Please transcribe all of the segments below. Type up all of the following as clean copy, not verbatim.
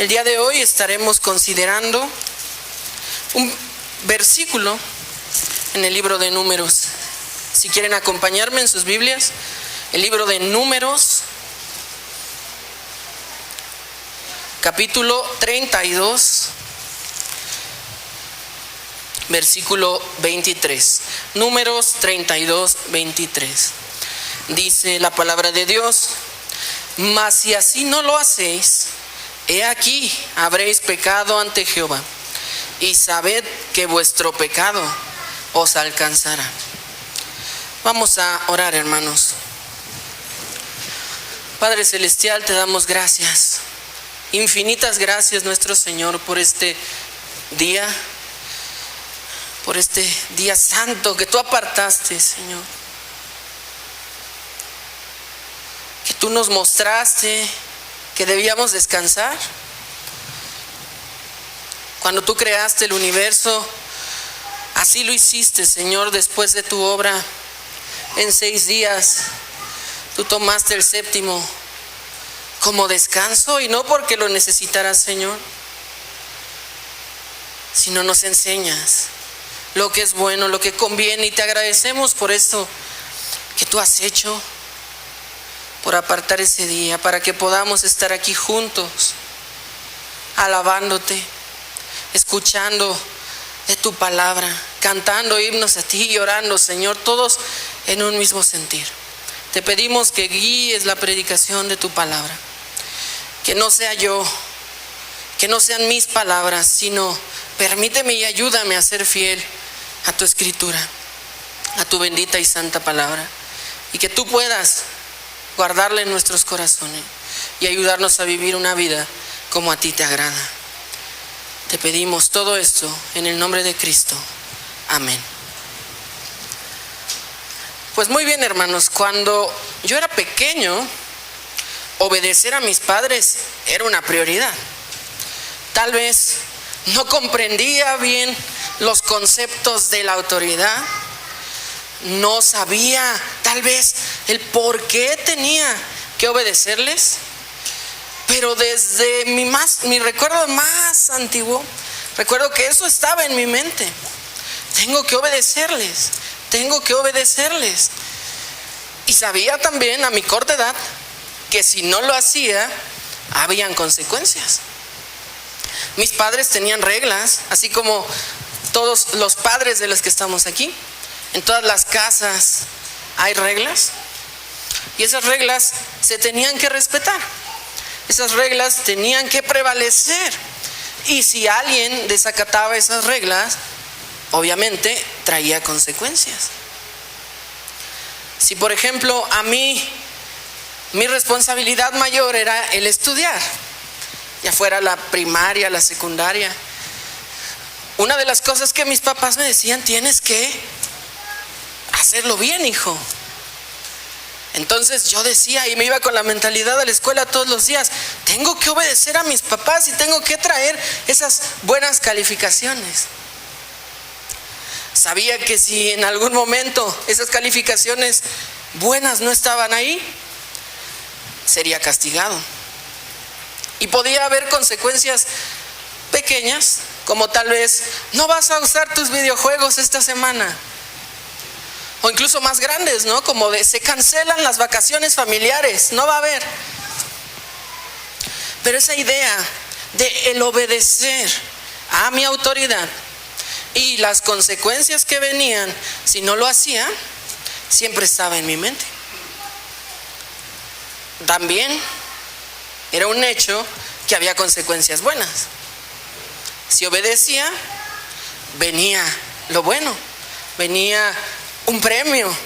El día de hoy estaremos considerando un versículo en el libro de Números. Si quieren acompañarme en sus Biblias, el libro de Números, capítulo 32, versículo 23. Números 32, 23. Dice la palabra de Dios: mas si así no lo hacéis, he aquí habréis pecado ante Jehová, y sabed que vuestro pecado os alcanzará. Vamos a orar, hermanos. Padre Celestial, te damos gracias, infinitas gracias, nuestro Señor, por este día santo que tú apartaste, Señor. Que tú nos mostraste que debíamos descansar. Cuando tú creaste el universo, así lo hiciste, Señor, después de tu obra. En 6 días, tú tomaste el séptimo como descanso, y no porque lo necesitaras, Señor, sino nos enseñas lo que es bueno, lo que conviene, y te agradecemos por eso que tú has hecho, por apartar ese día para que podamos estar aquí juntos, alabándote, escuchando de tu palabra, cantando himnos a ti y orando, Señor, todos en un mismo sentir. Te pedimos que guíes la predicación de tu palabra, que no sea yo, que no sean mis palabras, sino permíteme y ayúdame a ser fiel a tu escritura, a tu bendita y santa palabra, y que tú puedas guardarla en nuestros corazones y ayudarnos a vivir una vida como a ti te agrada. Te pedimos todo esto en el nombre de Cristo. Amén. Pues muy bien, hermanos, cuando yo era pequeño, obedecer a mis padres era una prioridad. Tal vez no comprendía bien los conceptos de la autoridad, no sabía tal vez el por qué tenía que obedecerles, pero desde mi recuerdo más antiguo, recuerdo que eso estaba en mi mente. Tengo que obedecerles, tengo que obedecerles. Y sabía también a mi corta edad que si no lo hacía, habían consecuencias. Mis padres tenían reglas, así como todos los padres de los que estamos aquí. En todas las casas hay reglas, y esas reglas se tenían que respetar. Esas reglas tenían que prevalecer, y si alguien desacataba esas reglas, obviamente traía consecuencias. Si, por ejemplo, a mí mi responsabilidad mayor era el estudiar, ya fuera la primaria, la secundaria, una de las cosas que mis papás me decían: tienes que hacerlo bien, hijo. Entonces yo decía, y me iba con la mentalidad a la escuela todos los días: tengo que obedecer a mis papás y tengo que traer esas buenas calificaciones. Sabía que si en algún momento esas calificaciones buenas no estaban ahí, sería castigado. Y podía haber consecuencias pequeñas, como tal vez no vas a usar tus videojuegos esta semana. O incluso más grandes, ¿no? Como de se cancelan las vacaciones familiares, no va a haber. Pero esa idea de el obedecer a mi autoridad y las consecuencias que venían si no lo hacía, siempre estaba en mi mente. También era un hecho que había consecuencias buenas. Si obedecía, venía lo bueno, venía un premio,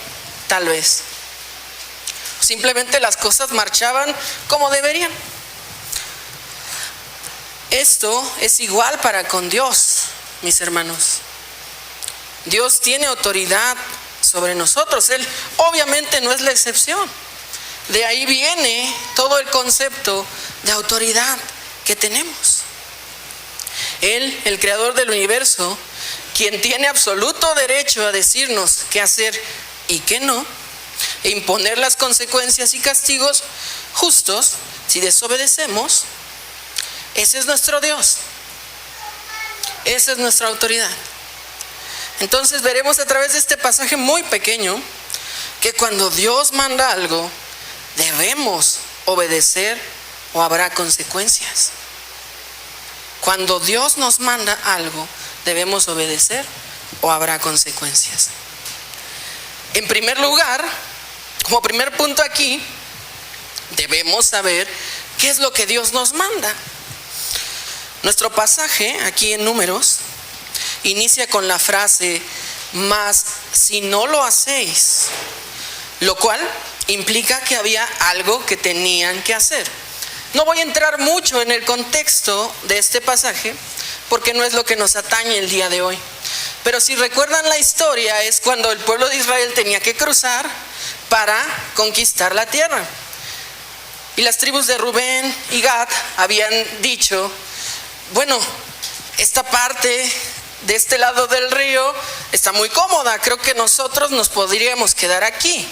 tal vez. Simplemente las cosas marchaban como deberían. Esto es igual para con Dios, mis hermanos. Dios tiene autoridad sobre nosotros. Él obviamente no es la excepción. De ahí viene todo el concepto de autoridad que tenemos. Él, el creador del universo, quien tiene absoluto derecho a decirnos qué hacer y qué no, e imponer las consecuencias y castigos justos si desobedecemos, Ese es nuestro Dios. Esa es nuestra autoridad. Entonces veremos a través de este pasaje muy pequeño que cuando Dios manda algo, debemos obedecer o habrá consecuencias. Cuando Dios nos manda algo, debemos obedecer o habrá consecuencias. En primer lugar, como primer punto aquí, debemos saber qué es lo que Dios nos manda. Nuestro pasaje aquí en Números inicia con la frase, mas si no lo hacéis, lo cual implica que había algo que tenían que hacer. No voy a entrar mucho en el contexto de este pasaje porque no es lo que nos atañe el día de hoy. Pero si recuerdan la historia, es cuando el pueblo de Israel tenía que cruzar para conquistar la tierra. Y las tribus de Rubén y Gad habían dicho, bueno, esta parte de este lado del río está muy cómoda, creo que nosotros nos podríamos quedar aquí.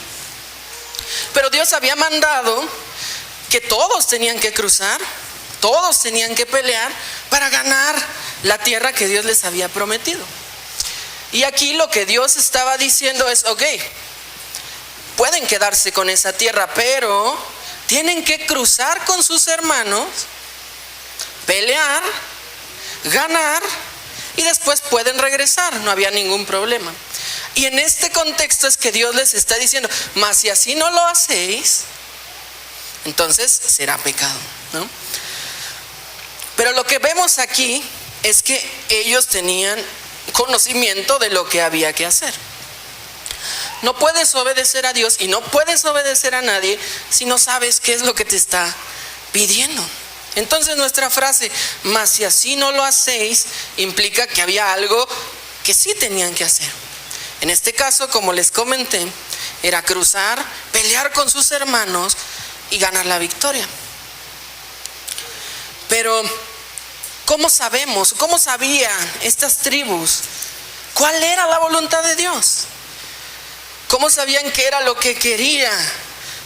Pero Dios había mandado que todos tenían que cruzar, todos tenían que pelear para ganar la tierra que Dios les había prometido. Y aquí lo que Dios estaba diciendo es, ok, pueden quedarse con esa tierra, pero tienen que cruzar con sus hermanos, pelear, ganar y después pueden regresar, no había ningún problema. Y en este contexto es que Dios les está diciendo, mas si así no lo hacéis, entonces será pecado, ¿no? Pero lo que vemos aquí es que ellos tenían conocimiento de lo que había que hacer. No puedes obedecer a Dios y no puedes obedecer a nadie si no sabes qué es lo que te está pidiendo. Entonces nuestra frase, mas si así no lo hacéis, implica que había algo que sí tenían que hacer. En este caso, como les comenté, era cruzar, pelear con sus hermanos y ganar la victoria. Pero, ¿cómo sabemos? ¿Cómo sabían estas tribus cuál era la voluntad de Dios? ¿Cómo sabían qué era lo que quería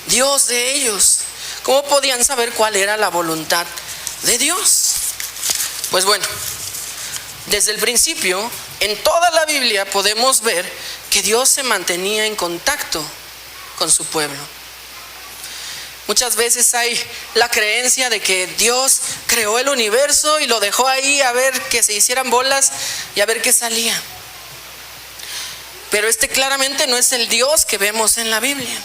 Dios de ellos? ¿Cómo podían saber cuál era la voluntad de Dios? Pues bueno, desde el principio, en toda la Biblia podemos ver que Dios se mantenía en contacto con su pueblo. Muchas veces hay la creencia de que Dios creó el universo y lo dejó ahí a ver que se hicieran bolas y a ver qué salía. Pero este claramente no es el Dios que vemos en la Biblia.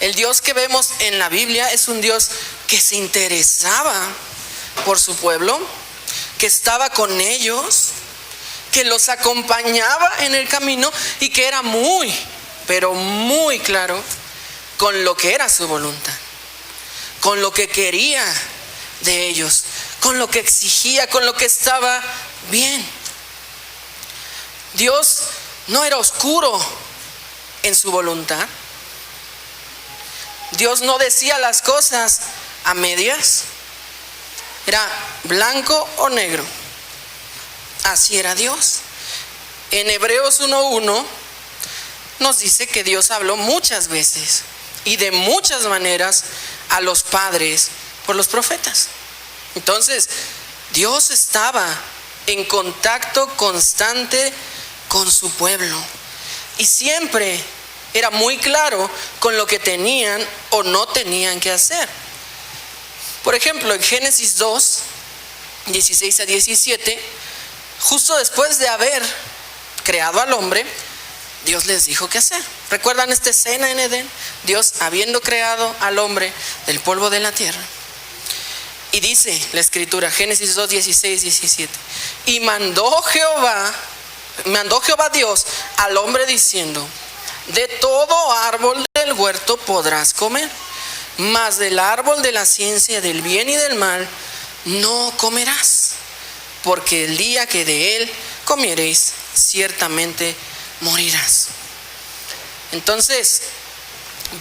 El Dios que vemos en la Biblia es un Dios que se interesaba por su pueblo, que estaba con ellos, que los acompañaba en el camino y que era muy, pero muy claro con lo que era su voluntad, con lo que quería de ellos, con lo que exigía, con lo que estaba bien. Dios no era oscuro en su voluntad. Dios no decía las cosas a medias. Era blanco o negro. Así era Dios. En Hebreos 1:1 nos dice que Dios habló muchas veces y de muchas maneras a los padres por los profetas. Entonces, Dios estaba en contacto constante con su pueblo y siempre era muy claro con lo que tenían o no tenían que hacer. Por ejemplo, en Génesis 2, 16 a 17, justo después de haber creado al hombre, Dios les dijo qué hacer. ¿Recuerdan esta escena en Edén? Dios habiendo creado al hombre del polvo de la tierra. Y dice la escritura, Génesis 2, 16, 17, y mandó Jehová Dios al hombre diciendo, de todo árbol del huerto podrás comer, mas del árbol de la ciencia del bien y del mal no comerás, porque el día que de él comiereis, ciertamente morirás. Entonces,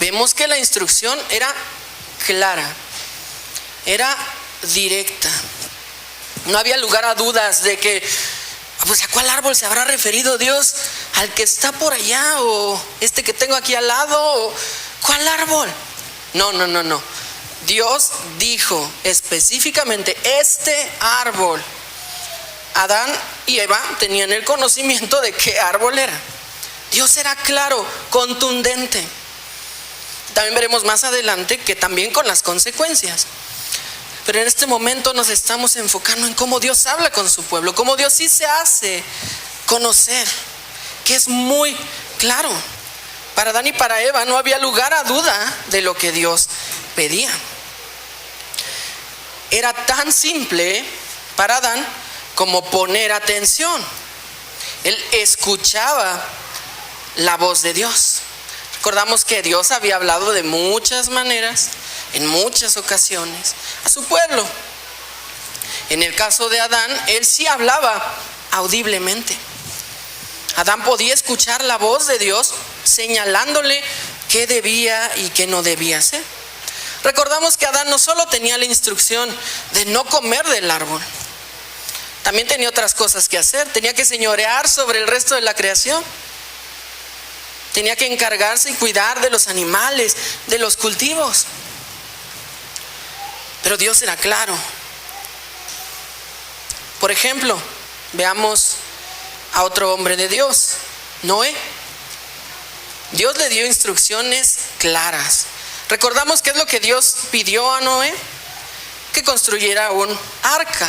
vemos que la instrucción era clara, era directa. No había lugar a dudas de que, pues, ¿a cuál árbol se habrá referido Dios? ¿Al que está por allá o este que tengo aquí al lado? ¿O cuál árbol? No. Dios dijo específicamente, este árbol. Adán y Eva tenían el conocimiento de qué árbol era. Dios era claro, contundente. También veremos más adelante que también con las consecuencias. Pero en este momento nos estamos enfocando en cómo Dios habla con su pueblo, cómo Dios sí se hace conocer, que es muy claro. Para Adán y para Eva no había lugar a duda de lo que Dios pedía. Era tan simple para Adán como poner atención. Él escuchaba la voz de Dios. Recordamos que Dios había hablado de muchas maneras, en muchas ocasiones, a su pueblo. En el caso de Adán, él sí hablaba audiblemente. Adán podía escuchar la voz de Dios señalándole qué debía y qué no debía hacer. Recordamos que Adán no solo tenía la instrucción de no comer del árbol, también tenía otras cosas que hacer. Tenía que señorear sobre el resto de la creación. Tenía que encargarse y cuidar de los animales, de los cultivos. Pero Dios era claro. Por ejemplo, veamos a otro hombre de Dios, Noé. Dios le dio instrucciones claras. Recordamos qué es lo que Dios pidió a Noé: que construyera un arca.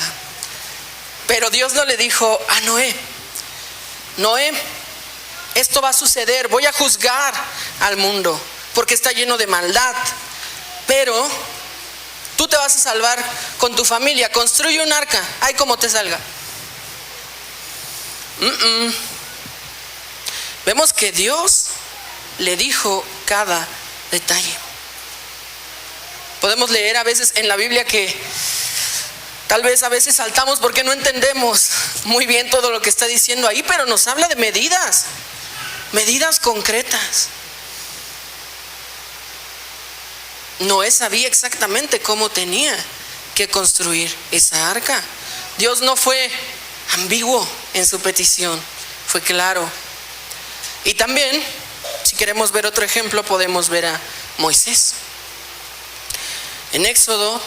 Pero Dios no le dijo a Noé: Noé, esto va a suceder, voy a juzgar al mundo porque está lleno de maldad, pero tú te vas a salvar con tu familia, construye un arca, ay como te salga. Vemos que Dios le dijo cada detalle. Podemos leer a veces en la Biblia que tal vez a veces saltamos porque no entendemos muy bien todo lo que está diciendo ahí, pero nos habla de medidas concretas. Noé sabía exactamente cómo tenía que construir esa arca. Dios no fue ambiguo en su petición, fue claro. Y también, si queremos ver otro ejemplo, podemos ver a Moisés. En Éxodo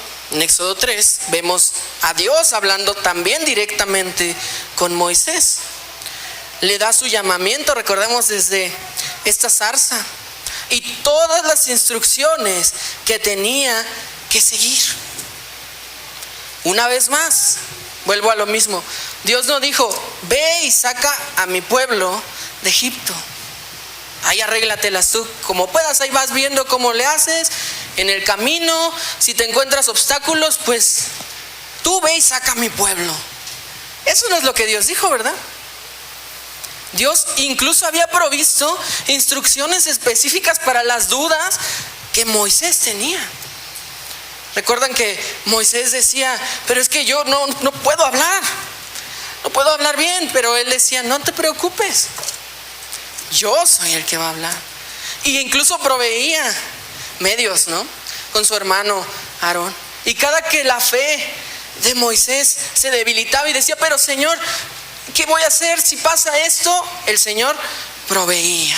3 vemos a Dios hablando también directamente con Moisés. Le da su llamamiento, recordemos, desde esta zarza y todas las instrucciones que tenía que seguir. Una vez más, vuelvo a lo mismo. Dios no dijo: ve y saca a mi pueblo de Egipto. Ahí arréglatelas tú como puedas, ahí vas viendo cómo le haces. En el camino, si te encuentras obstáculos, pues tú ve y saca a mi pueblo. Eso no es lo que Dios dijo, ¿verdad? Dios incluso había provisto instrucciones específicas para las dudas que Moisés tenía. Recuerdan que Moisés decía: pero es que yo no puedo hablar bien. Pero él decía: no te preocupes, yo soy el que va a hablar. Y incluso proveía medios, ¿no? Con su hermano Aarón. Y cada que la fe de Moisés se debilitaba y decía: pero Señor, ¿qué voy a hacer si pasa esto? El Señor proveía.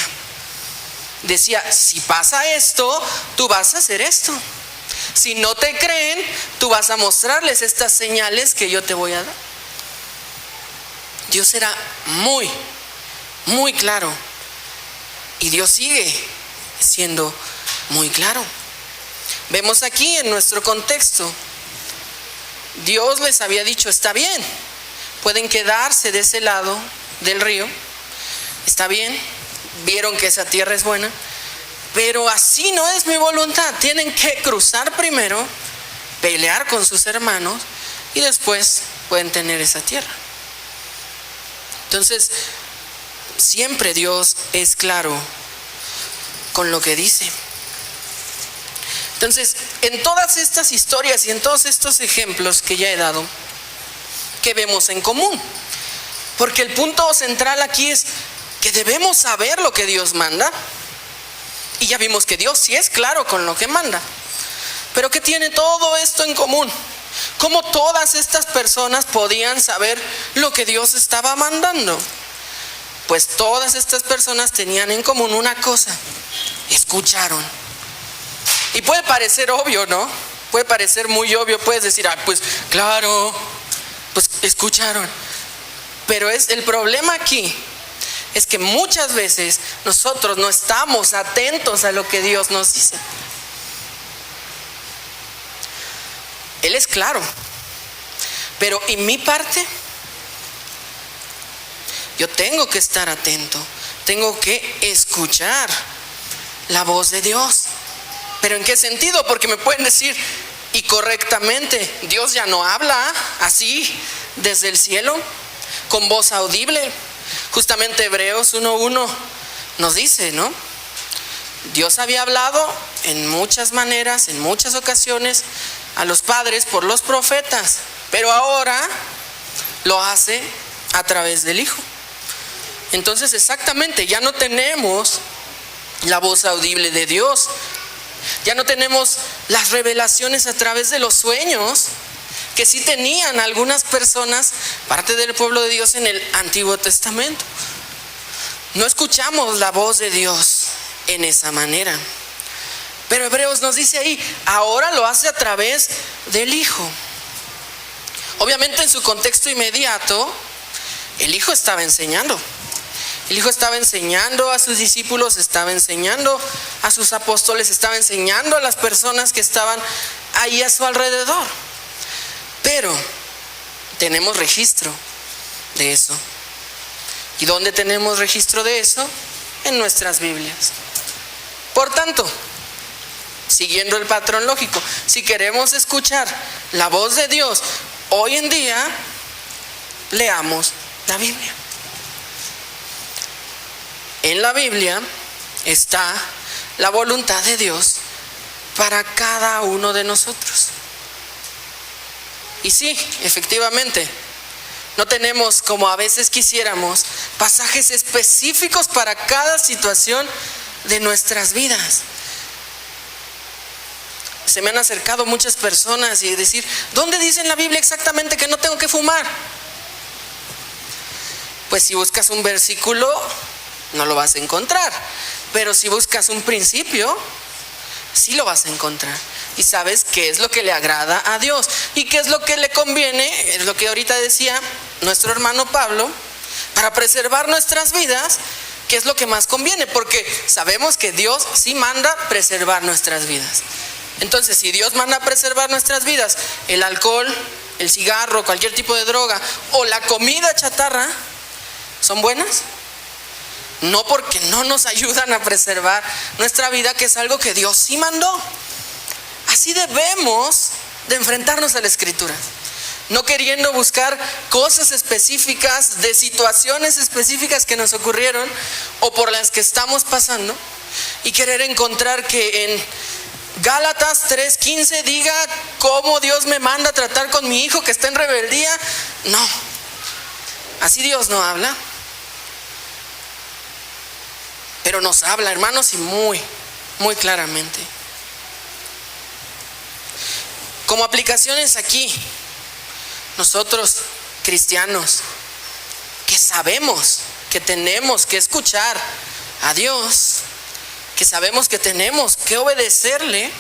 Decía: si pasa esto, tú vas a hacer esto. Si no te creen, tú vas a mostrarles estas señales que yo te voy a dar. Dios era muy, muy claro. Y Dios sigue siendo muy claro. Vemos aquí en nuestro contexto, Dios les había dicho: está bien, pueden quedarse de ese lado del río, está bien, vieron que esa tierra es buena, pero así no es mi voluntad. Tienen que cruzar primero, pelear con sus hermanos y después pueden tener esa tierra. Entonces, siempre Dios es claro con lo que dice. Entonces, en todas estas historias y en todos estos ejemplos que ya he dado, ¿qué vemos en común? Porque el punto central aquí es que debemos saber lo que Dios manda. Y ya vimos que Dios sí es claro con lo que manda. Pero ¿qué tiene todo esto en común? ¿Cómo todas estas personas podían saber lo que Dios estaba mandando? Pues todas estas personas tenían en común una cosa: escucharon. Y puede parecer obvio, ¿no? Puede parecer muy obvio, puedes decir, pues claro, pues escucharon. Pero el problema aquí es que muchas veces nosotros no estamos atentos a lo que Dios nos dice. Él es claro, pero en mi parte, yo tengo que estar atento, tengo que escuchar la voz de Dios. ¿Pero en qué sentido? Porque me pueden decir, y correctamente, Dios ya no habla así desde el cielo, con voz audible. Justamente Hebreos 1:1 nos dice, ¿no? Dios había hablado en muchas maneras, en muchas ocasiones, a los padres por los profetas, pero ahora lo hace a través del Hijo. Entonces, exactamente, ya no tenemos la voz audible de Dios, ya no tenemos las revelaciones a través de los sueños que sí tenían algunas personas, parte del pueblo de Dios en el Antiguo Testamento. No escuchamos la voz de Dios en esa manera. Pero Hebreos nos dice ahí, ahora lo hace a través del Hijo. Obviamente en su contexto inmediato, el Hijo estaba enseñando. El Hijo estaba enseñando a sus discípulos, estaba enseñando a sus apóstoles, estaba enseñando a las personas que estaban ahí a su alrededor. Pero tenemos registro de eso. ¿Y dónde tenemos registro de eso? En nuestras Biblias. Por tanto, siguiendo el patrón lógico, si queremos escuchar la voz de Dios hoy en día, leamos la Biblia. En la Biblia está la voluntad de Dios para cada uno de nosotros. Y sí, efectivamente, no tenemos, como a veces quisiéramos, pasajes específicos para cada situación de nuestras vidas. Se me han acercado muchas personas y decir, ¿dónde dice en la Biblia exactamente que no tengo que fumar? Pues si buscas un versículo, no lo vas a encontrar. Pero si buscas un principio, sí lo vas a encontrar. Y sabes qué es lo que le agrada a Dios y qué es lo que le conviene, es lo que ahorita decía nuestro hermano Pablo, para preservar nuestras vidas, qué es lo que más conviene, porque sabemos que Dios sí manda preservar nuestras vidas. Entonces, si Dios manda preservar nuestras vidas, el alcohol, el cigarro, cualquier tipo de droga o la comida chatarra, ¿son buenas? No, porque no nos ayudan a preservar nuestra vida, que es algo que Dios sí mandó. Así debemos de enfrentarnos a la Escritura, no queriendo buscar cosas específicas de situaciones específicas que nos ocurrieron o por las que estamos pasando y querer encontrar que en Gálatas 3:15 diga cómo Dios me manda a tratar con mi hijo que está en rebeldía. No, así Dios no habla. Pero nos habla, hermanos, y muy, muy claramente. Como aplicaciones aquí, nosotros cristianos, que sabemos que tenemos que escuchar a Dios, que sabemos que tenemos que obedecerle,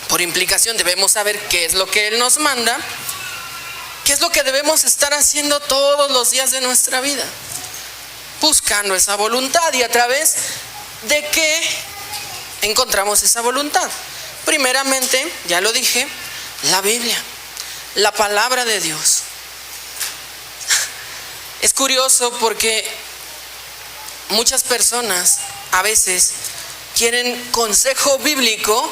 por implicación debemos saber qué es lo que Él nos manda, qué es lo que debemos estar haciendo todos los días de nuestra vida, buscando esa voluntad. ¿Y a través de qué encontramos esa voluntad? Primeramente, ya lo dije, la Biblia, la palabra de Dios. Es curioso porque muchas personas a veces quieren consejo bíblico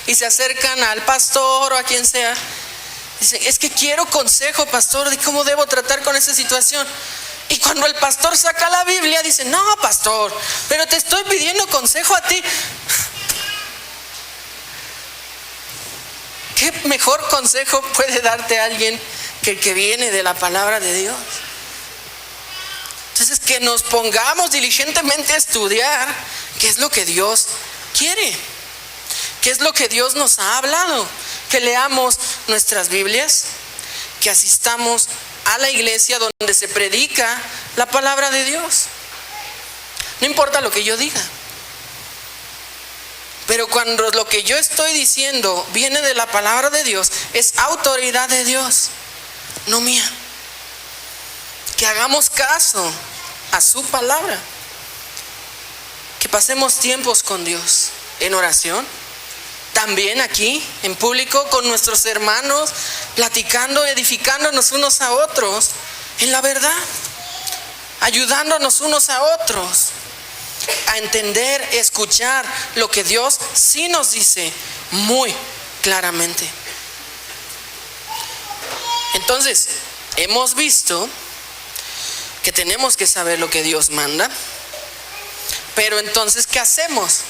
y se acercan al pastor o a quien sea. Dicen, es que quiero consejo, pastor, de cómo debo tratar con esa situación. Y cuando el pastor saca la Biblia, dice, no, pastor, pero te estoy pidiendo consejo a ti. ¿Qué mejor consejo puede darte alguien que el que viene de la palabra de Dios? Entonces, que nos pongamos diligentemente a estudiar qué es lo que Dios quiere, qué es lo que Dios nos ha hablado, que leamos nuestras Biblias, que asistamos a la iglesia donde se predica la palabra de Dios. No importa lo que yo diga, Pero cuando lo que yo estoy diciendo viene de la palabra de Dios, es autoridad de Dios, no mía. Que hagamos caso a su palabra. Que pasemos tiempos con Dios en oración. También aquí en público con nuestros hermanos, platicando, edificándonos unos a otros en la verdad, ayudándonos unos a otros a entender, escuchar lo que Dios sí nos dice muy claramente. Entonces, hemos visto que tenemos que saber lo que Dios manda, pero entonces, ¿qué hacemos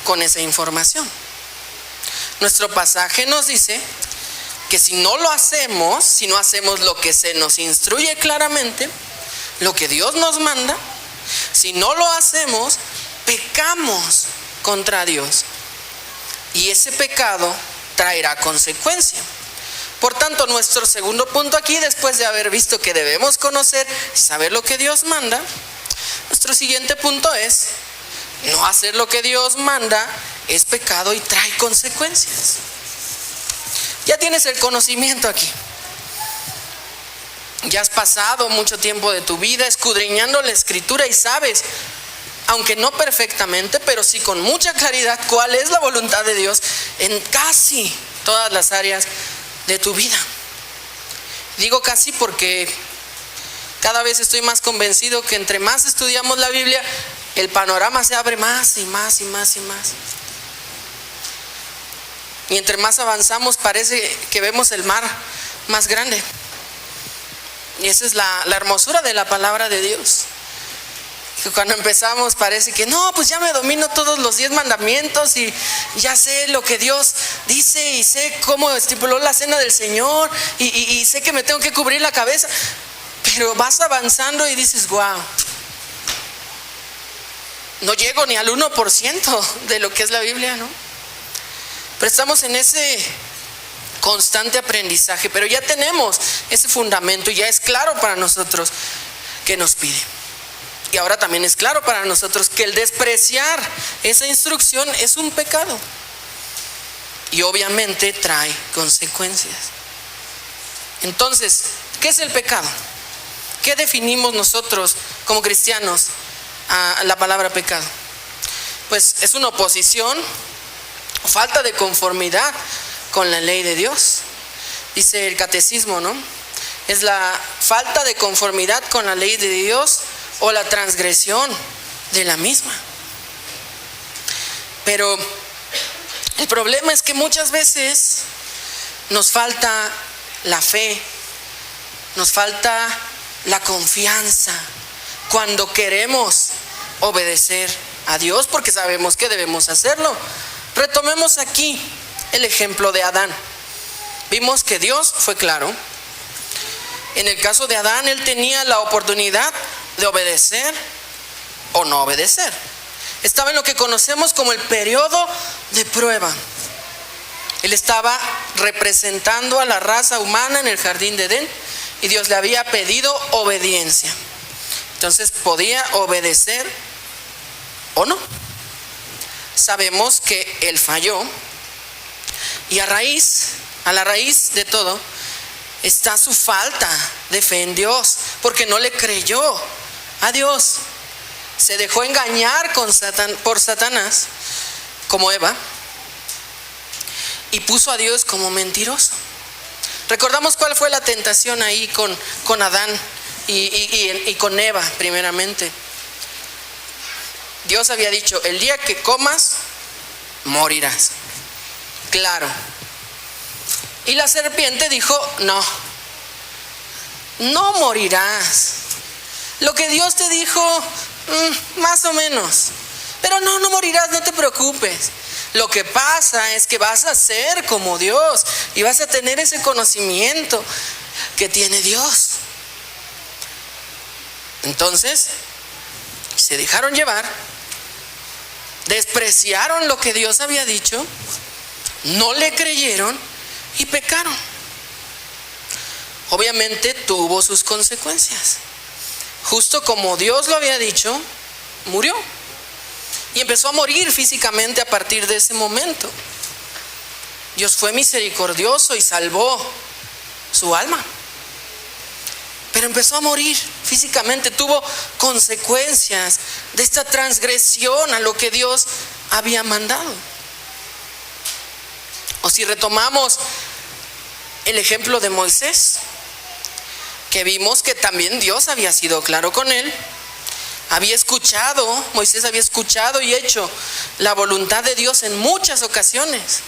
con esa información? Nuestro pasaje nos dice que si no lo hacemos, si no hacemos lo que se nos instruye claramente, lo que Dios nos manda, si no lo hacemos, pecamos contra Dios. Y ese pecado traerá consecuencia. Por tanto, nuestro segundo punto aquí, después de haber visto que debemos conocer y saber lo que Dios manda, nuestro siguiente punto es: no hacer lo que Dios manda es pecado y trae consecuencias. Ya tienes el conocimiento aquí. Ya has pasado mucho tiempo de tu vida escudriñando la Escritura y sabes, aunque no perfectamente, pero sí con mucha claridad, cuál es la voluntad de Dios en casi todas las áreas de tu vida. Digo casi porque cada vez estoy más convencido que entre más estudiamos la Biblia, el panorama se abre más y más y más y más. Y entre más avanzamos parece que vemos el mar más grande. Y esa es la hermosura de la palabra de Dios. Que cuando empezamos parece que no, pues ya me domino todos los 10 mandamientos y ya sé lo que Dios dice y sé cómo estipuló la cena del Señor y sé que me tengo que cubrir la cabeza. Pero vas avanzando y dices, wow, no llego ni al 1% de lo que es la Biblia, ¿no? Pero estamos en ese constante aprendizaje, pero ya tenemos ese fundamento y ya es claro para nosotros qué nos pide. Y ahora también es claro para nosotros que el despreciar esa instrucción es un pecado y obviamente trae consecuencias. Entonces, ¿qué es el pecado? ¿Qué definimos nosotros como cristianos a la palabra pecado? Pues es una oposición o falta de conformidad con la ley de Dios. Dice el catecismo, ¿no? Es la falta de conformidad con la ley de Dios o la transgresión de la misma. Pero el problema es que muchas veces nos falta la fe, nos falta la confianza cuando queremos obedecer a Dios porque sabemos que debemos hacerlo. Retomemos aquí el ejemplo de Adán. Vimos que Dios fue claro. En el caso de Adán, él tenía la oportunidad de obedecer o no obedecer. Estaba en lo que conocemos como el periodo de prueba. Él estaba representando a la raza humana en el jardín de Edén y Dios le había pedido obediencia. Entonces podía obedecer o no. Sabemos que él falló y a la raíz de todo está su falta de fe en Dios, porque no le creyó a Dios. Se dejó engañar por Satanás, como Eva, y puso a Dios como mentiroso. Recordamos cuál fue la tentación ahí con Adán y con Eva primeramente. Dios había dicho, el día que comas, morirás. Claro. Y la serpiente dijo, no morirás. Lo que Dios te dijo, más o menos. Pero no morirás, no te preocupes. Lo que pasa es que vas a ser como Dios y vas a tener ese conocimiento que tiene Dios. Entonces, se dejaron llevar, despreciaron lo que Dios había dicho, no le creyeron y pecaron. Obviamente tuvo sus consecuencias. Justo como Dios lo había dicho, murió. y empezó a morir físicamente a partir de ese momento. Dios fue misericordioso y salvó su alma, pero empezó a morir físicamente, tuvo consecuencias de esta transgresión a lo que Dios había mandado. O si retomamos el ejemplo de Moisés, que vimos que también Dios había sido claro con él, Moisés había escuchado y hecho la voluntad de Dios en muchas ocasiones,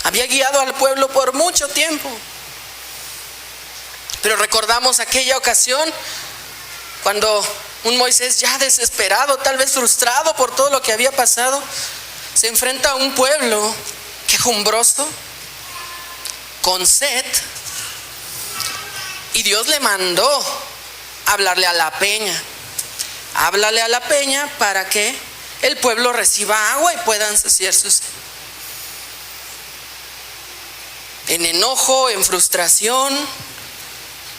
había guiado al pueblo por mucho tiempo. Pero recordamos aquella ocasión cuando un Moisés ya desesperado, tal vez frustrado por todo lo que había pasado, se enfrenta a un pueblo quejumbroso, con sed, y Dios le mandó hablarle a la peña. Háblale a la peña para que el pueblo reciba agua y puedan saciar su sed. En enojo, en frustración,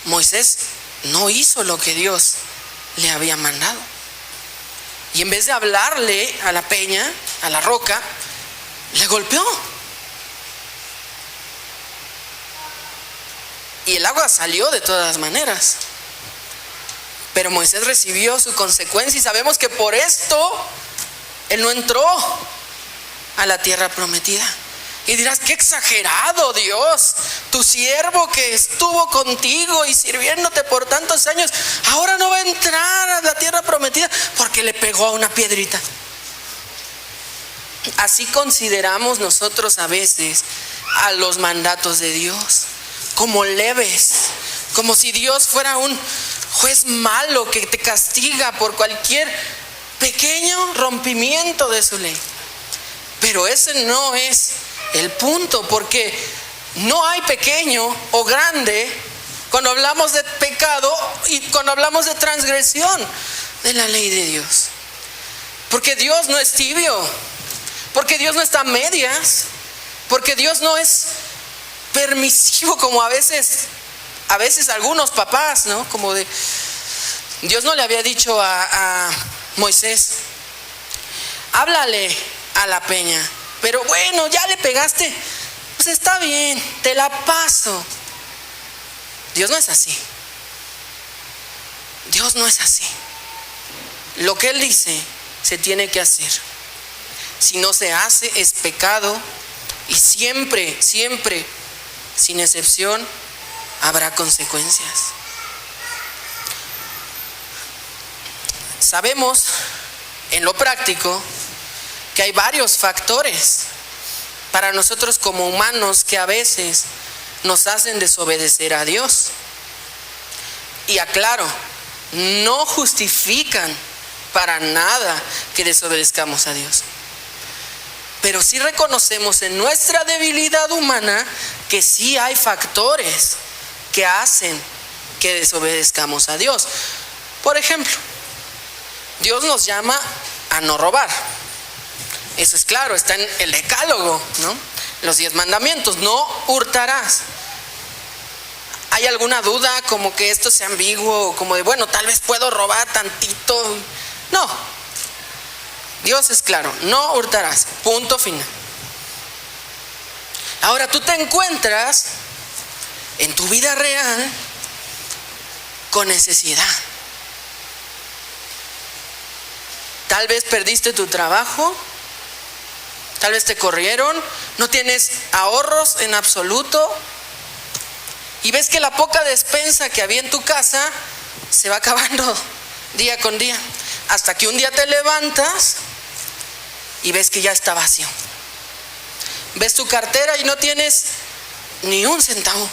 Moisés no hizo lo que Dios le había mandado. Y en vez de hablarle a la peña, a la roca, le golpeó. Y el agua salió de todas maneras. Pero Moisés recibió su consecuencia y sabemos que por esto él no entró a la tierra prometida. Y dirás, qué exagerado, Dios, tu siervo que estuvo contigo y sirviéndote por tantos años, ahora no va a entrar a la tierra prometida porque le pegó a una piedrita. Así consideramos nosotros a veces a los mandatos de Dios, como leves, como si Dios fuera un juez malo que te castiga por cualquier pequeño rompimiento de su ley. Pero ese no es el punto, porque no hay pequeño o grande cuando hablamos de pecado y cuando hablamos de transgresión de la ley de Dios. Porque Dios no es tibio, porque Dios no está a medias, porque Dios no es permisivo como a veces algunos papás, ¿no? Como de, Dios no le había dicho a Moisés, háblale a la peña, pero bueno, ya le pegaste, pues está bien, te la paso. Dios no es así. Dios no es así. Lo que Él dice se tiene que hacer. Si no se hace es pecado, y siempre, sin excepción, habrá consecuencias. Sabemos en lo práctico que hay varios factores para nosotros como humanos que a veces nos hacen desobedecer a Dios. Y aclaro, no justifican para nada que desobedezcamos a Dios. Pero sí reconocemos en nuestra debilidad humana que sí hay factores que hacen que desobedezcamos a Dios. Por ejemplo, Dios nos llama a no robar. Eso es claro, está en el decálogo, ¿no? Los 10 mandamientos, no hurtarás. ¿Hay alguna duda como que esto sea ambiguo, como de, bueno, tal vez puedo robar tantito? No. Dios es claro, no hurtarás, punto final. Ahora tú te encuentras en tu vida real con necesidad. Tal vez perdiste tu trabajo, tal vez te corrieron, no tienes ahorros en absoluto y ves que la poca despensa que había en tu casa se va acabando día con día, hasta que un día te levantas y ves que ya está vacío. Ves tu cartera y no tienes ni un centavo.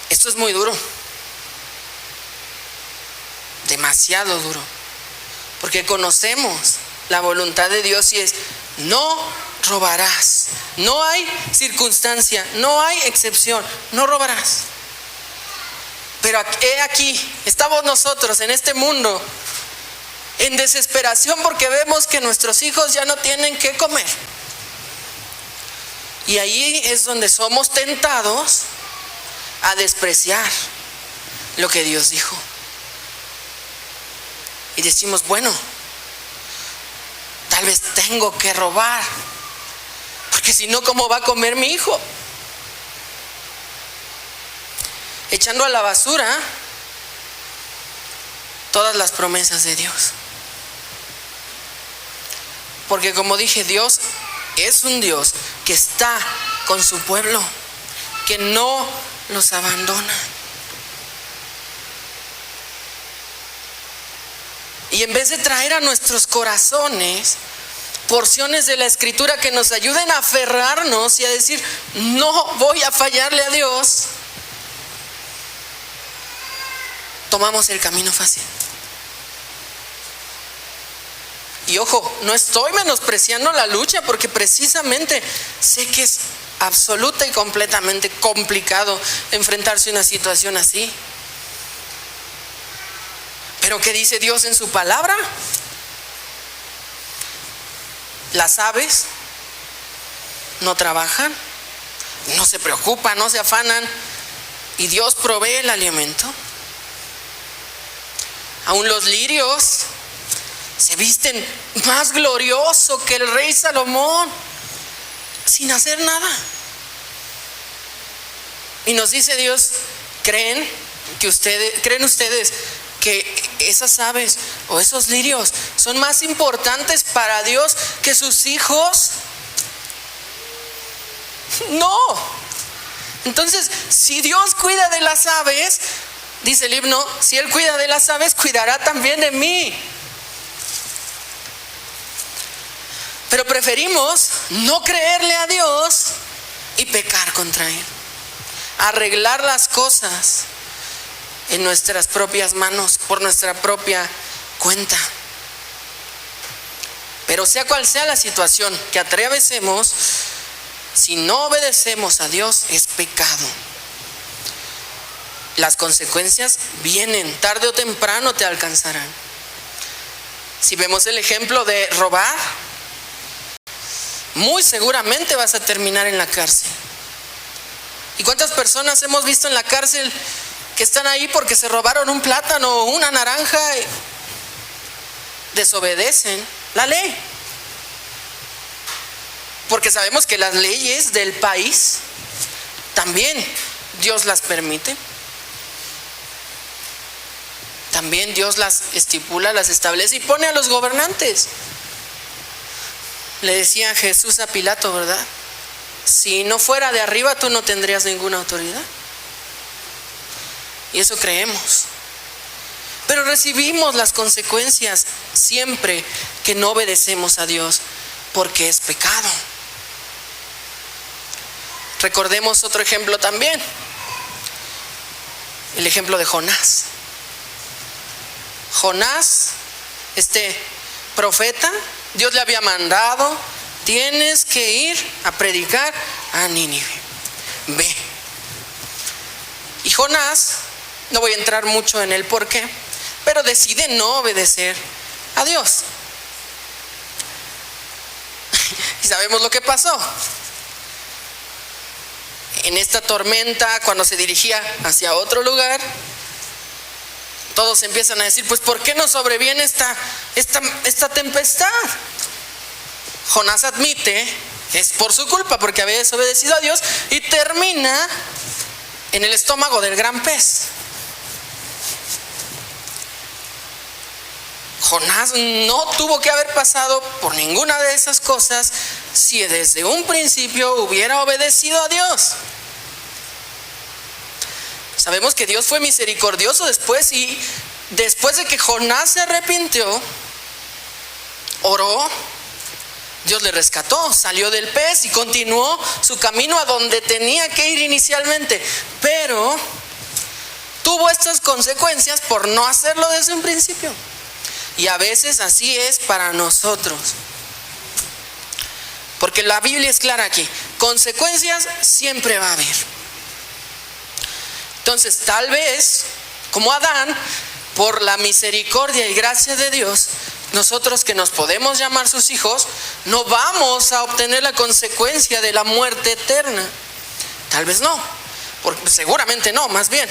Esto es muy duro, demasiado duro, porque conocemos la voluntad de Dios y es, no robarás. No hay circunstancia, no hay excepción, no robarás. Pero he aquí, estamos nosotros en este mundo en desesperación porque vemos que nuestros hijos ya no tienen qué comer. Y ahí es donde somos tentados a despreciar lo que Dios dijo. y decimos, bueno, tal vez tengo que robar, porque si no, ¿cómo va a comer mi hijo? Echando a la basura todas las promesas de Dios. Porque como dije, Dios es un Dios que está con su pueblo, que no los abandona. Y en vez de traer a nuestros corazones porciones de la Escritura que nos ayuden a aferrarnos y a decir, no voy a fallarle a Dios, tomamos el camino fácil. Y ojo, no estoy menospreciando la lucha, porque precisamente sé que es absoluta y completamente complicado enfrentarse a una situación así. Pero ¿qué dice Dios en su palabra? Las aves no trabajan, no se preocupan, no se afanan, y Dios provee el alimento. Aún los lirios se visten más glorioso que el rey Salomón, sin hacer nada. Y nos dice Dios, ¿creen ustedes que esas aves o esos lirios son más importantes para Dios que sus hijos? No. Entonces, si Dios cuida de las aves, dice el himno, si Él cuida de las aves, cuidará también de mí. Pero preferimos no creerle a Dios y pecar contra Él, arreglar las cosas en nuestras propias manos, por nuestra propia cuenta. Pero sea cual sea la situación que atravesemos, si no obedecemos a Dios, es pecado. Las consecuencias vienen, tarde o temprano te alcanzarán. Si vemos el ejemplo de robar, muy seguramente vas a terminar en la cárcel. ¿Y cuántas personas hemos visto en la cárcel que están ahí porque se robaron un plátano o una naranja? Desobedecen la ley. Porque sabemos que las leyes del país también Dios las permite. También Dios las estipula, las establece y pone a los gobernantes. Le decía Jesús a Pilato, ¿verdad? Si no fuera de arriba, tú no tendrías ninguna autoridad. Y eso creemos. Pero recibimos las consecuencias siempre que no obedecemos a Dios, porque es pecado. Recordemos otro ejemplo también. El ejemplo de Jonás. Jonás, este profeta, Dios le había mandado, tienes que ir a predicar a Nínive. Ve. Y Jonás, no voy a entrar mucho en el por qué, pero decide no obedecer a Dios. Y sabemos lo que pasó. En esta tormenta, cuando se dirigía hacia otro lugar, todos empiezan a decir, pues ¿por qué no sobreviene esta tempestad? Jonás admite que es por su culpa, porque había desobedecido a Dios, y termina en el estómago del gran pez. Jonás no tuvo que haber pasado por ninguna de esas cosas si desde un principio hubiera obedecido a Dios. Sabemos que Dios fue misericordioso después, y después de que Jonás se arrepintió, oró, Dios le rescató, salió del pez y continuó su camino a donde tenía que ir inicialmente. Pero tuvo estas consecuencias por no hacerlo desde un principio. Y a veces así es para nosotros. Porque la Biblia es clara aquí, consecuencias siempre va a haber. Entonces, tal vez, como Adán, por la misericordia y gracia de Dios, nosotros que nos podemos llamar sus hijos, no vamos a obtener la consecuencia de la muerte eterna. Tal vez no, porque seguramente no, más bien,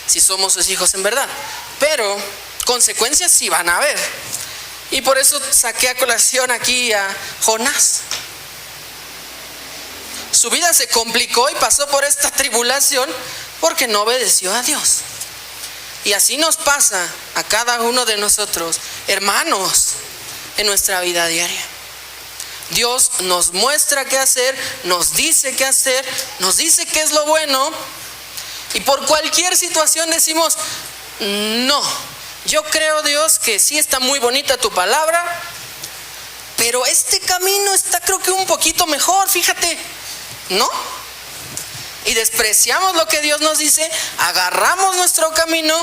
si somos sus hijos en verdad. Pero consecuencias sí van a haber. Y por eso saqué a colación aquí a Jonás. Su vida se complicó y pasó por esta tribulación porque no obedeció a Dios. Y así nos pasa a cada uno de nosotros, hermanos, en nuestra vida diaria. Dios nos muestra qué hacer, nos dice qué hacer, nos dice qué es lo bueno, y por cualquier situación decimos, no, yo creo, Dios, que sí está muy bonita tu palabra, pero este camino está, creo que un poquito mejor, fíjate, ¿no? Y despreciamos lo que Dios nos dice, agarramos nuestro camino,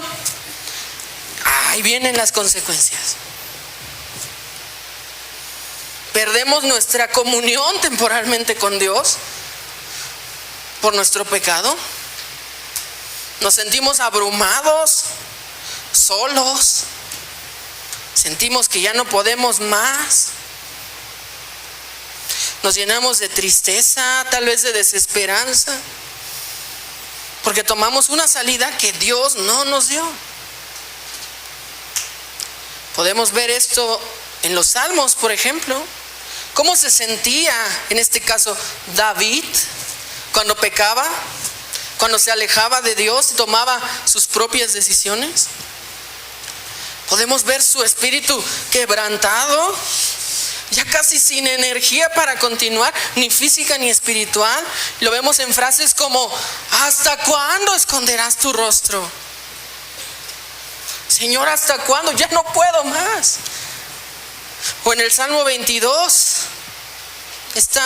ahí vienen las consecuencias. Perdemos nuestra comunión temporalmente con Dios por nuestro pecado. Nos sentimos abrumados, solos, sentimos que ya no podemos más. Nos llenamos de tristeza, tal vez de desesperanza, porque tomamos una salida que Dios no nos dio. Podemos ver esto en los Salmos, por ejemplo. ¿Cómo se sentía, en este caso, David cuando pecaba? Cuando se alejaba de Dios y tomaba sus propias decisiones. Podemos ver su espíritu quebrantado, ya casi sin energía para continuar, ni física ni espiritual. Lo vemos en frases como, ¿hasta cuándo esconderás tu rostro? Señor, ¿hasta cuándo? Ya no puedo más. O en el Salmo 22, este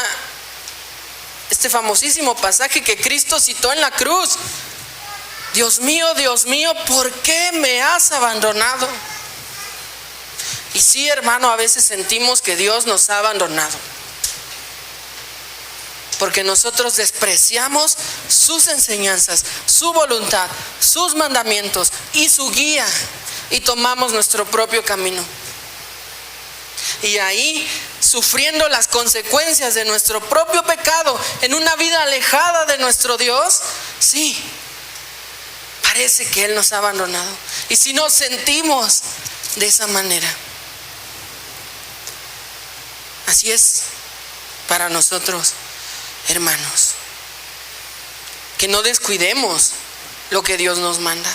famosísimo pasaje que Cristo citó en la cruz. Dios mío, ¿por qué me has abandonado? Y sí, hermano, a veces sentimos que Dios nos ha abandonado, porque nosotros despreciamos sus enseñanzas, su voluntad, sus mandamientos y su guía, y tomamos nuestro propio camino. Y ahí, sufriendo las consecuencias de nuestro propio pecado, en una vida alejada de nuestro Dios, sí, parece que Él nos ha abandonado. Y si nos sentimos de esa manera, así es para nosotros, hermanos, que no descuidemos lo que Dios nos manda,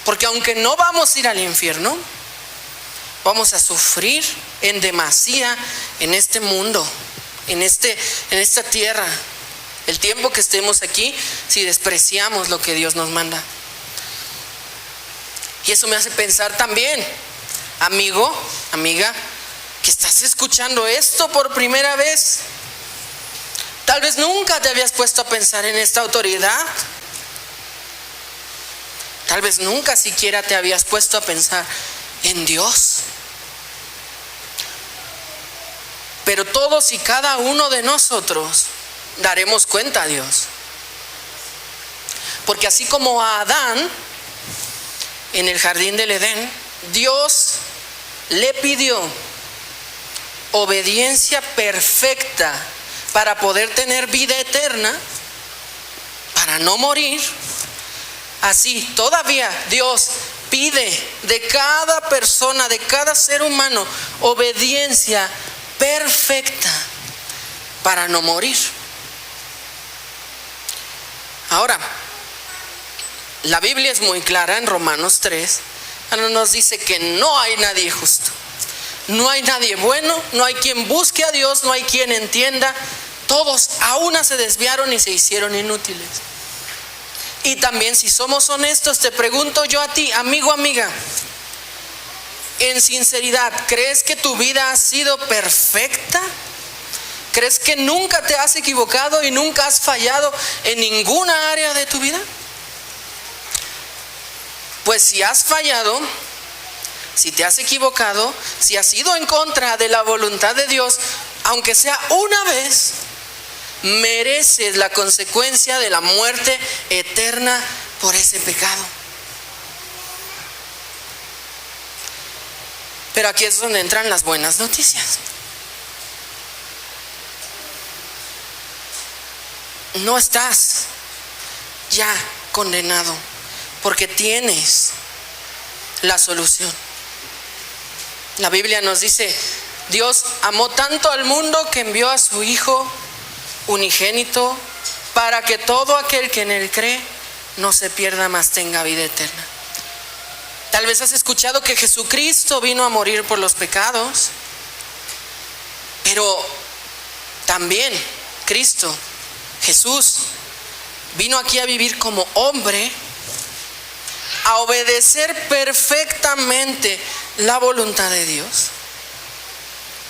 porque aunque no vamos a ir al infierno, vamos a sufrir en demasía en este mundo, en esta tierra, el tiempo que estemos aquí, si despreciamos lo que Dios nos manda. Y eso me hace pensar también, amigo, amiga, que estás escuchando esto por primera vez. Tal vez nunca te habías puesto a pensar en esta autoridad. Tal vez nunca siquiera te habías puesto a pensar en Dios. Pero todos y cada uno de nosotros daremos cuenta a Dios. Porque así como a Adán en el jardín del Edén, Dios le pidió obediencia perfecta para poder tener vida eterna, para no morir. Así todavía Dios pide de cada persona, de cada ser humano, obediencia perfecta para no morir. Ahora, la Biblia es muy clara en Romanos 3, nos dice que no hay nadie justo, no hay nadie bueno, no hay quien busque a Dios, no hay quien entienda. Todos a una se desviaron y se hicieron inútiles. Y también, si somos honestos, te pregunto yo a ti, amigo, amiga, en sinceridad, ¿crees que tu vida ha sido perfecta? ¿Crees que nunca te has equivocado y nunca has fallado en ninguna área de tu vida? Pues si has fallado, si te has equivocado, si has ido en contra de la voluntad de Dios, aunque sea una vez, mereces la consecuencia de la muerte eterna por ese pecado. Pero aquí es donde entran las buenas noticias. No estás ya condenado, porque tienes la solución. La Biblia nos dice: Dios amó tanto al mundo que envió a su Hijo unigénito para que todo aquel que en Él cree no se pierda, mas tenga vida eterna. Tal vez has escuchado que Jesucristo vino a morir por los pecados, pero también Cristo, Jesús, vino aquí a vivir como hombre, a obedecer perfectamente la voluntad de Dios,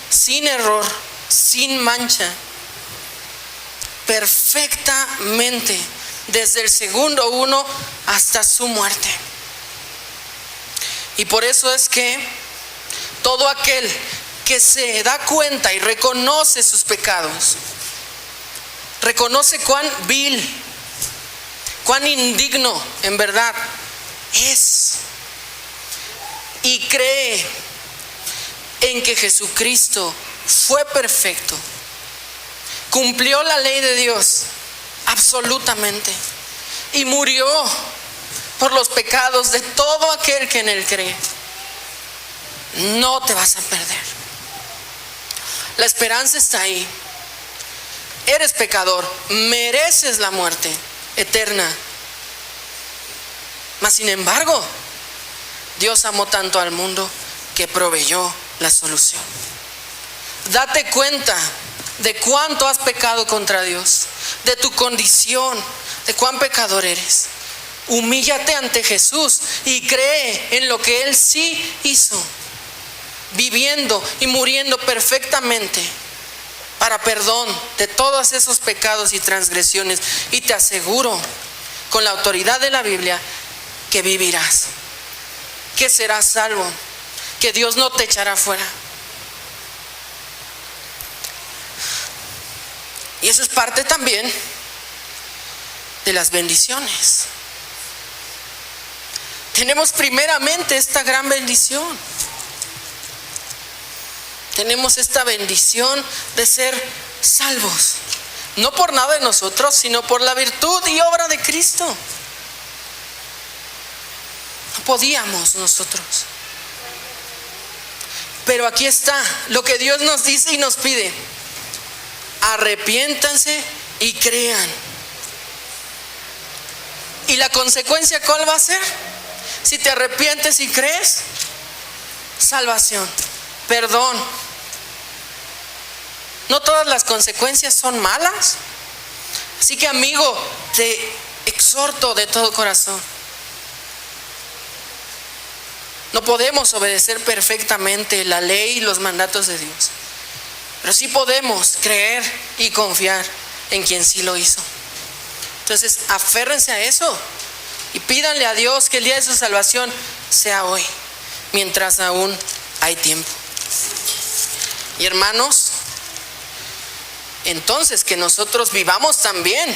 sin error, sin mancha, perfectamente, desde el segundo 1 hasta su muerte. Y por eso es que todo aquel que se da cuenta y reconoce sus pecados, reconoce cuán vil, cuán indigno en verdad es, y cree en que Jesucristo fue perfecto, cumplió la ley de Dios absolutamente y murió por los pecados de todo aquel que en Él cree, no te vas a perder. La esperanza está ahí. Eres pecador, mereces la muerte eterna, mas sin embargo Dios amó tanto al mundo que proveyó la solución. Date cuenta de cuánto has pecado contra Dios, de tu condición, de cuán pecador eres. Humíllate ante Jesús y cree en lo que Él sí hizo, viviendo y muriendo perfectamente para perdón de todos esos pecados y transgresiones. Y te aseguro, con la autoridad de la Biblia, que vivirás, que serás salvo, que Dios no te echará fuera. Y eso es parte también de las bendiciones. Tenemos primeramente esta gran bendición. Tenemos esta bendición de ser salvos, no por nada de nosotros, sino por la virtud y obra de Cristo. No podíamos nosotros. Pero aquí está lo que Dios nos dice y nos pide: arrepiéntanse y crean. ¿Y la consecuencia cuál va a ser? Si te arrepientes y crees, salvación, perdón. No todas las consecuencias son malas. Así que, amigo, te exhorto de todo corazón. No podemos obedecer perfectamente la ley y los mandatos de Dios, pero sí podemos creer y confiar en quien sí lo hizo. Entonces, aférrense a eso y pídanle a Dios que el día de su salvación sea hoy, mientras aún hay tiempo. Y hermanos, entonces que nosotros vivamos también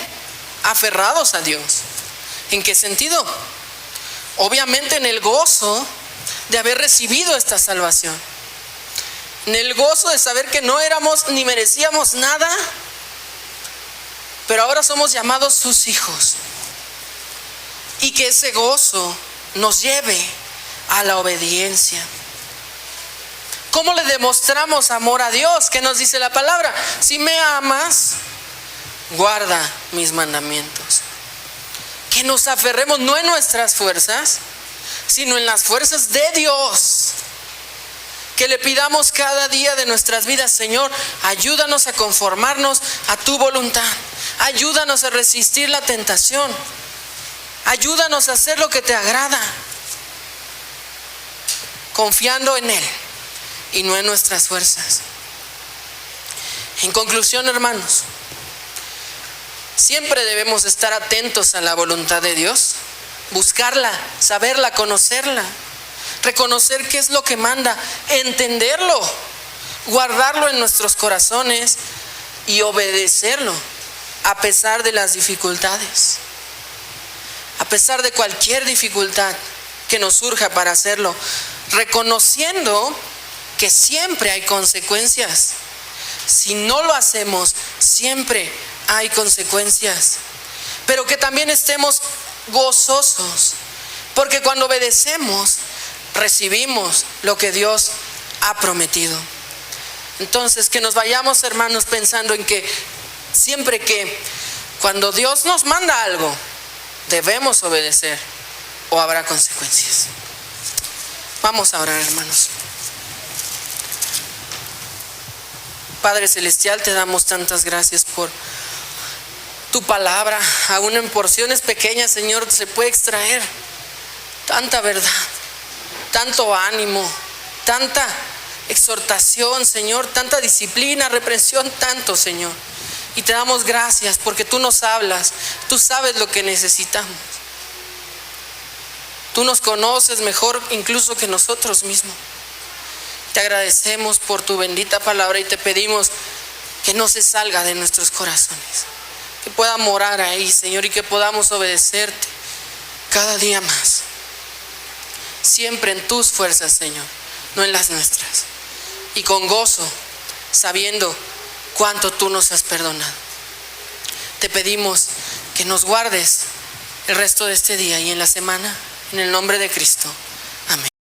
aferrados a Dios. ¿En qué sentido? Obviamente en el gozo de haber recibido esta salvación, en el gozo de saber que no éramos ni merecíamos nada, pero ahora somos llamados sus hijos, y que ese gozo nos lleve a la obediencia. ¿Cómo le demostramos amor a Dios? ¿Qué nos dice la palabra? Si me amas, guarda mis mandamientos. Que nos aferremos no en nuestras fuerzas, sino en las fuerzas de Dios. Que le pidamos cada día de nuestras vidas: Señor, ayúdanos a conformarnos a tu voluntad. Ayúdanos a resistir la tentación. Ayúdanos a hacer lo que te agrada, confiando en Él y no en nuestras fuerzas. En conclusión, hermanos, siempre debemos estar atentos a la voluntad de Dios, buscarla, saberla, conocerla, reconocer qué es lo que manda, entenderlo, guardarlo en nuestros corazones y obedecerlo a pesar de las dificultades, a pesar de cualquier dificultad que nos surja para hacerlo, reconociendo que siempre hay consecuencias. Si no lo hacemos, siempre hay consecuencias, pero que también estemos gozosos, porque cuando obedecemos, recibimos lo que Dios ha prometido. Entonces, que nos vayamos, hermanos, pensando en que siempre que cuando Dios nos manda algo, debemos obedecer o habrá consecuencias. Vamos a orar, hermanos. Padre Celestial, te damos tantas gracias por tu palabra. Aún en porciones pequeñas, Señor, se puede extraer tanta verdad, tanto ánimo, tanta exhortación, Señor, tanta disciplina, reprensión, tanto, Señor. Y te damos gracias porque tú nos hablas, tú sabes lo que necesitamos. Tú nos conoces mejor incluso que nosotros mismos. Te agradecemos por tu bendita palabra y te pedimos que no se salga de nuestros corazones, que pueda morar ahí, Señor, y que podamos obedecerte cada día más. Siempre en tus fuerzas, Señor, no en las nuestras. Y con gozo, sabiendo cuánto tú nos has perdonado. Te pedimos que nos guardes el resto de este día y en la semana, en el nombre de Cristo. Amén.